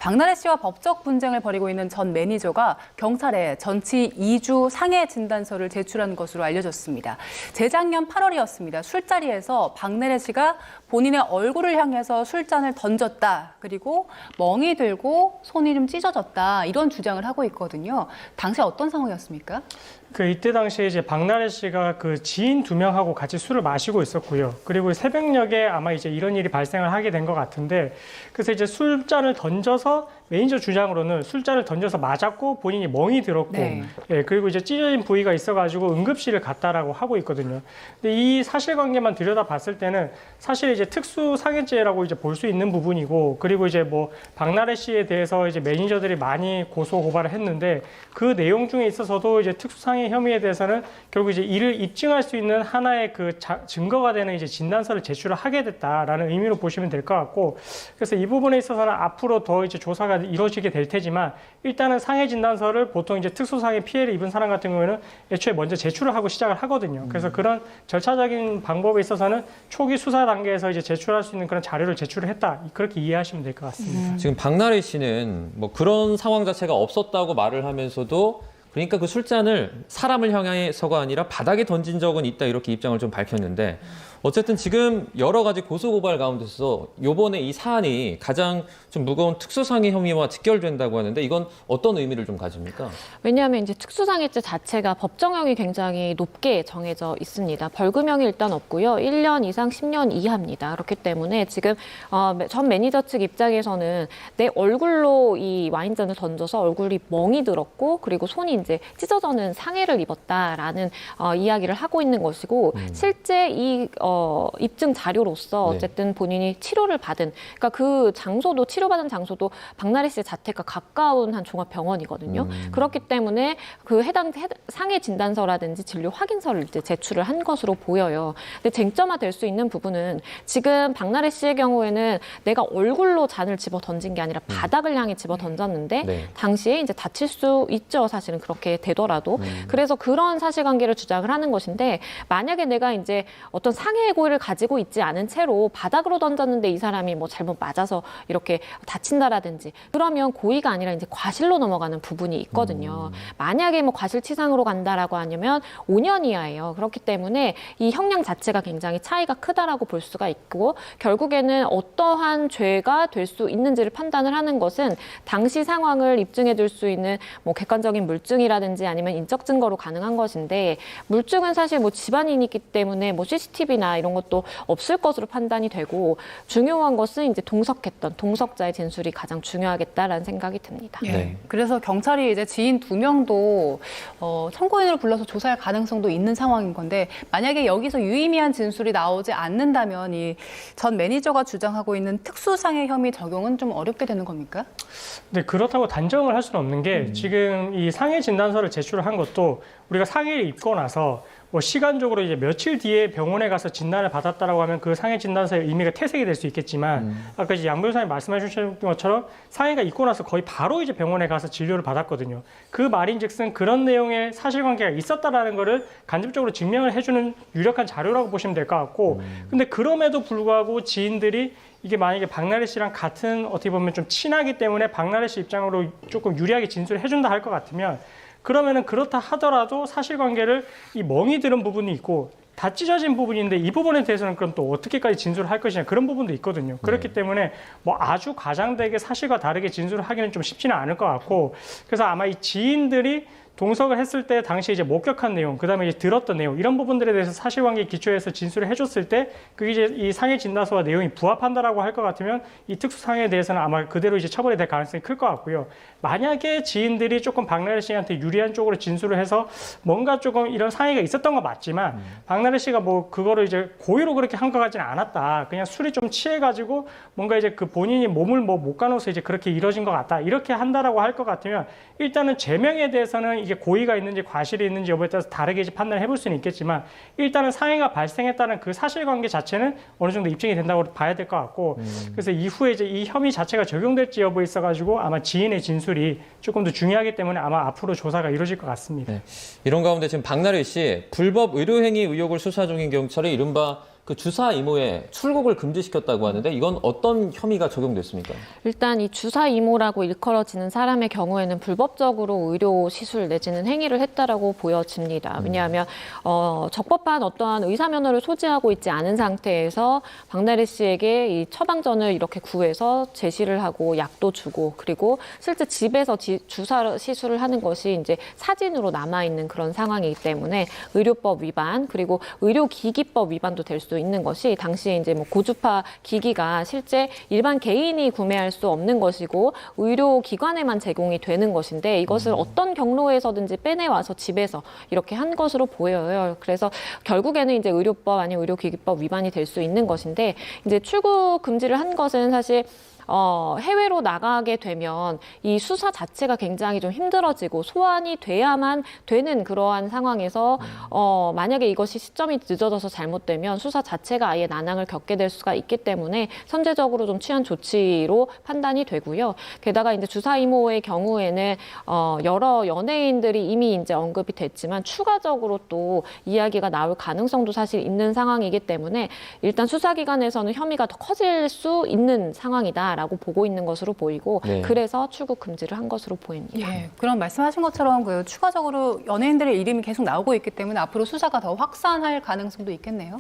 박나래 씨와 법적 분쟁을 벌이고 있는 전 매니저가 경찰에 전치 2주 상해 진단서를 제출한 것으로 알려졌습니다. 재작년 8월이었습니다. 술자리에서 박나래 씨가 본인의 얼굴을 향해서 술잔을 던졌다. 그리고 멍이 들고 손이 좀 찢어졌다. 이런 주장을 하고 있거든요. 당시 어떤 상황이었습니까? 이때 당시에 이제 박나래 씨가 그 지인 2명하고 같이 술을 마시고 있었고요. 그리고 새벽녘에 아마 이제 이런 일이 발생을 하게 된 것 같은데, 그래서 이제 술잔을 던져서 매니저 주장으로는 술잔을 던져서 맞았고 본인이 멍이 들었고, 네. 예, 그리고 이제 찢어진 부위가 있어가지고 응급실을 갔다라고 하고 있거든요. 근데 이 사실관계만 들여다봤을 때는 사실 이제 특수상해죄라고 이제 볼 수 있는 부분이고, 그리고 이제 뭐 박나래 씨에 대해서 이제 매니저들이 많이 고소 고발을 했는데 그 내용 중에 있어서도 이제 특수상해 혐의에 대해서는 결국 이제 이를 입증할 수 있는 하나의 그 증거가 되는 이제 진단서를 제출을 하게 됐다라는 의미로 보시면 될 것 같고, 그래서 이 부분에 있어서는 앞으로 더 이제 조사가 이루어지게 될 테지만, 일단은 상해 진단서를 보통 이제 특수상해 피해를 입은 사람 같은 경우에는 애초에 먼저 제출을 하고 시작을 하거든요. 그래서 그런 절차적인 방법에 있어서는 초기 수사 단계에서 이제 제출할 수 있는 그런 자료를 제출을 했다, 그렇게 이해하시면 될 것 같습니다. 지금 박나래 씨는 뭐 그런 상황 자체가 없었다고 말을 하면서도, 그러니까 그 술잔을 사람을 향해서가 아니라 바닥에 던진 적은 있다, 이렇게 입장을 좀 밝혔는데, 어쨌든 지금 여러 가지 고소고발 가운데서 요번에 이 사안이 가장 좀 무거운 특수상해 혐의와 직결된다고 하는데, 이건 어떤 의미를 좀 가집니까? 왜냐하면 이제 특수상해죄 자체가 법정형이 굉장히 높게 정해져 있습니다. 벌금형이 일단 없고요. 1년 이상 10년 이하입니다. 그렇기 때문에 지금 전 매니저 측 입장에서는 내 얼굴로 이 와인잔을 던져서 얼굴이 멍이 들었고, 그리고 손이 이제 찢어져는 상해를 입었다라는 이야기를 하고 있는 것이고, 실제 이 입증 자료로서 어쨌든 본인이 치료를 받은, 그러니까 그 장소도, 치료받은 장소도 박나래 씨의 자택과 가까운 한 종합병원이거든요. 그렇기 때문에 그 해당 상해 진단서라든지 진료 확인서를 이제 제출을 한 것으로 보여요. 근데 쟁점화될 수 있는 부분은, 지금 박나래 씨의 경우에는 내가 얼굴로 잔을 집어 던진 게 아니라 바닥을 향해 집어 던졌는데 당시에 이제 다칠 수 있죠. 사실은 그렇게 되더라도. 그래서 그런 사실관계를 주장을 하는 것인데, 만약에 내가 이제 어떤 상해의 고의를 가지고 있지 않은 채로 바닥으로 던졌는데 이 사람이 뭐 잘못 맞아서 이렇게 다친다라든지, 그러면 고의가 아니라 이제 과실로 넘어가는 부분이 있거든요. 만약에 뭐 과실치상으로 간다라고 하면 5년 이하예요. 그렇기 때문에 이 형량 자체가 굉장히 차이가 크다라고 볼 수가 있고, 결국에는 어떠한 죄가 될 수 있는지를 판단을 하는 것은 당시 상황을 입증해 줄 수 있는 뭐 객관적인 물증이라든지 아니면 인적 증거로 가능한 것인데, 물증은 사실 뭐 집안인이 있기 때문에 뭐 CCTV나 이런 것도 없을 것으로 판단이 되고, 중요한 것은 이제 동석했던 동석자의 진술이 가장 중요하겠다라는 생각이 듭니다. 네. 그래서 경찰이 이제 지인 2명도 참고인으로 불러서 조사할 가능성도 있는 상황인 건데, 만약에 여기서 유의미한 진술이 나오지 않는다면 이 전 매니저가 주장하고 있는 특수상해 혐의 적용은 좀 어렵게 되는 겁니까? 네, 그렇다고 단정을 할 수는 없는 게, 지금 이 상해 진단서를 제출을 한 것도 우리가 상해를 입고 나서 뭐 시간적으로 이제 며칠 뒤에 병원에 가서 진단을 받았다라고 하면 그 상해 진단서의 의미가 퇴색이 될 수 있겠지만, 아까 이제 양 변호사님 말씀해 주신 것처럼 상해가 있고 나서 거의 바로 이제 병원에 가서 진료를 받았거든요. 그 말인즉슨 그런 내용의 사실관계가 있었다라는 거를 간접적으로 증명을 해주는 유력한 자료라고 보시면 될 것 같고, 근데 그럼에도 불구하고 지인들이 이게 만약에 박나래 씨랑 같은, 어떻게 보면 좀 친하기 때문에 박나래 씨 입장으로 조금 유리하게 진술을 해준다 할 것 같으면, 그러면은 그렇다 하더라도 사실관계를 이 멍이 들은 부분이 있고 다 찢어진 부분인데, 이 부분에 대해서는 그럼 또 어떻게까지 진술을 할 것이냐, 그런 부분도 있거든요. 그렇기 때문에 뭐 아주 과장되게 사실과 다르게 진술을 하기는 좀 쉽지는 않을 것 같고, 그래서 아마 이 지인들이 동석을 했을 때 당시 이제 목격한 내용, 그다음에 이제 들었던 내용, 이런 부분들에 대해서 사실관계에 기초해서 진술을 해줬을 때 그게 이제 이 상해 진단서와 내용이 부합한다라고 할 것 같으면 이 특수상해에 대해서는 아마 그대로 이제 처벌이 될 가능성이 클 것 같고요. 만약에 지인들이 조금 박나래 씨한테 유리한 쪽으로 진술을 해서 뭔가 조금 이런 상해가 있었던 건 맞지만, 박나래 씨가 뭐 그거를 이제 고의로 그렇게 한 것 같지는 않았다, 그냥 술이 좀 취해가지고 뭔가 이제 그 본인이 몸을 뭐 못 가눠서 이제 그렇게 이뤄진 것 같다, 이렇게 한다라고 할 것 같으면, 일단은 죄명에 대해서는 이게 고의가 있는지 과실이 있는지 여부에 따라서 다르게 판단을 해볼 수는 있겠지만, 일단은 상해가 발생했다는 그 사실관계 자체는 어느 정도 입증이 된다고 봐야 될 것 같고, 그래서 이후에 이제 이 혐의 자체가 적용될지 여부에 있어가지고 아마 지인의 진술이 조금 더 중요하기 때문에 아마 앞으로 조사가 이루어질 것 같습니다. 네. 이런 가운데 지금 박나래 씨 불법 의료행위 의혹을 수사 중인 경찰이 이른바 그 주사 이모에 출국을 금지시켰다고 하는데 이건 어떤 혐의가 적용됐습니까? 일단 이 주사 이모라고 일컬어지는 사람의 경우에는 불법적으로 의료 시술 내지는 행위를 했다라고 보여집니다. 왜냐하면 적법한 어떠한 의사 면허를 소지하고 있지 않은 상태에서 박나래 씨에게 이 처방전을 이렇게 구해서 제시를 하고 약도 주고 그리고 실제 집에서 주사 시술을 하는 것이 이제 사진으로 남아 있는 그런 상황이기 때문에 의료법 위반 그리고 의료기기법 위반도 될 수 있는 것이 당시에 이제 뭐 고주파 기기가 실제 일반 개인이 구매할 수 없는 것이고 의료기관에만 제공이 되는 것인데 이것을 어떤 경로에서든지 빼내와서 집에서 이렇게 한 것으로 보여요. 그래서 결국에는 이제 의료법 아니면 의료기기법 위반이 될 수 있는 것인데 이제 출국 금지를 한 것은 사실 해외로 나가게 되면 이 수사 자체가 굉장히 좀 힘들어지고 소환이 돼야만 되는 그러한 상황에서 만약에 이것이 시점이 늦어져서 잘못되면 수사 자체가 아예 난항을 겪게 될 수가 있기 때문에 선제적으로 좀 취한 조치로 판단이 되고요. 게다가 이제 주사 이모의 경우에는 여러 연예인들이 이미 이제 언급이 됐지만 추가적으로 또 이야기가 나올 가능성도 사실 있는 상황이기 때문에 일단 수사기관에서는 혐의가 더 커질 수 있는 상황이다라고 보고 있는 것으로 보이고 네. 그래서 출국 금지를 한 것으로 보입니다. 예, 그럼 말씀하신 것처럼 그 추가적으로 연예인들의 이름이 계속 나오고 있기 때문에 앞으로 수사가 더 확산할 가능성도 있겠네요.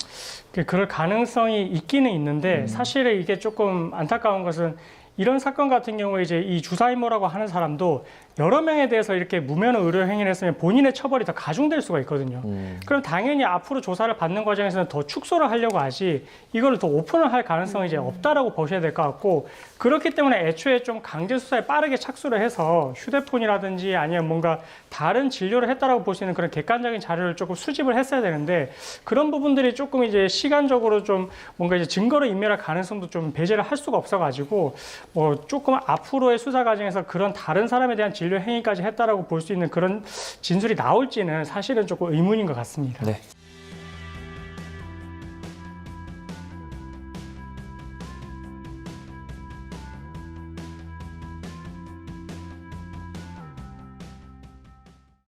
그럴 가능성이 있기는 있는데 사실은 이게 조금 안타까운 것은 이런 사건 같은 경우에 이제 이 주사이모라고 하는 사람도 여러 명에 대해서 이렇게 무면허 의료 행위를 했으면 본인의 처벌이 더 가중될 수가 있거든요. 그럼 당연히 앞으로 조사를 받는 과정에서는 더 축소를 하려고 하지 이거를 더 오픈을 할 가능성이 이제 없다라고 보셔야 될 것 같고 그렇기 때문에 애초에 좀 강제 수사에 빠르게 착수를 해서 휴대폰이라든지 아니면 뭔가 다른 진료를 했다라고 볼 수 있는 그런 객관적인 자료를 조금 수집을 했어야 되는데 그런 부분들이 조금 이제 시간적으로 좀 뭔가 이제 증거를 인멸할 가능성도 좀 배제를 할 수가 없어가지고 뭐 조금 앞으로의 수사 과정에서 그런 다른 사람에 대한 진료 행위까지 했다라고 볼 수 있는 그런 진술이 나올지는 사실은 조금 의문인 것 같습니다. 네.